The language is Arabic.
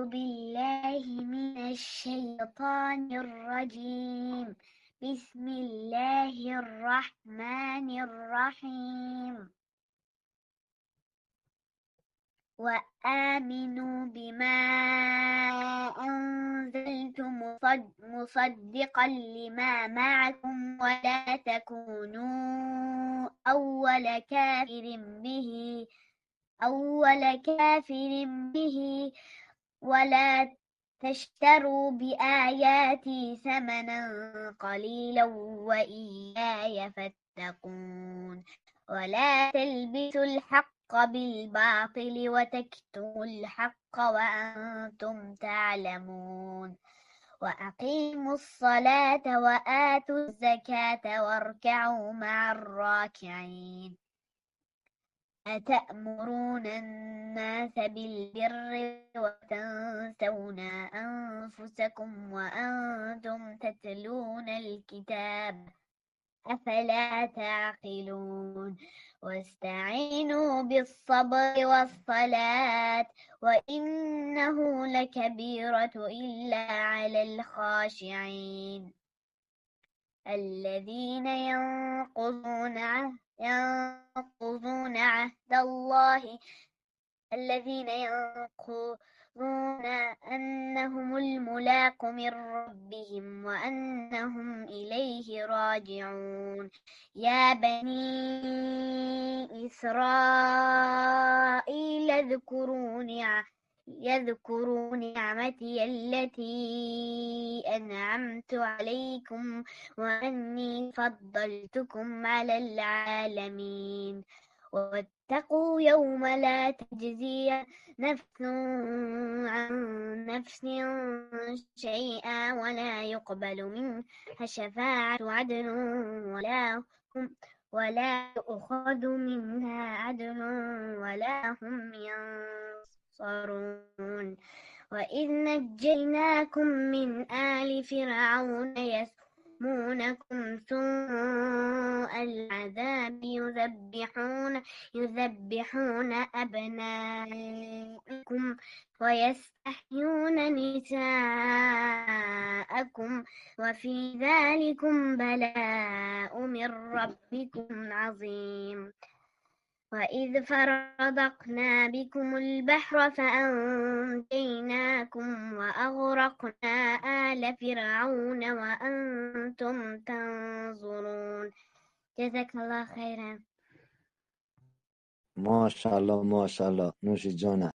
بالله من الشيطان الرجيم. بسم الله الرحمن الرحيم. وآمنوا بما أنزلت مصدقا لما معكم ولا تكونوا أول كافر به ولا تشتروا بآياتي ثمنا قليلا وإياي فاتقون. ولا تلبسوا الحق بالباطل وتكتموا الحق وأنتم تعلمون. وأقيموا الصلاة وآتوا الزكاة واركعوا مع الراكعين. أتأمرون الناس بالبر وتنسون أنفسكم وأنتم تتلون الكتاب أفلا تعقلون. واستعينوا بالصبر والصلاة وإنه لكبيرة إلا على الخاشعين الذين ينقضون عهد الله أنهم الملاق من ربهم وأنهم إليه راجعون. يا بني إسرائيل يذكروا نعمتي التي أنعمت عليكم وأني فضلتكم على العالمين. واتقوا يوم لا تجزي نفس عن نفس شيئا ولا يقبل منها شفاعة عدل ولا يؤخذ منها عدل ولا هم ينصرون. وإذ نجيناكم من آل فرعون يسومونكم سوء العذاب يذبحون أبناءكم ويستحيون نساءكم وفي ذلكم بلاء من ربكم عظيم. وإذ فرضقنا بكم البحر فأنجيناكم وأغرقنا آل فرعون وأنتم تنظرون. جزاك الله خيرا. ما شاء الله ما شاء الله. نوش جانه.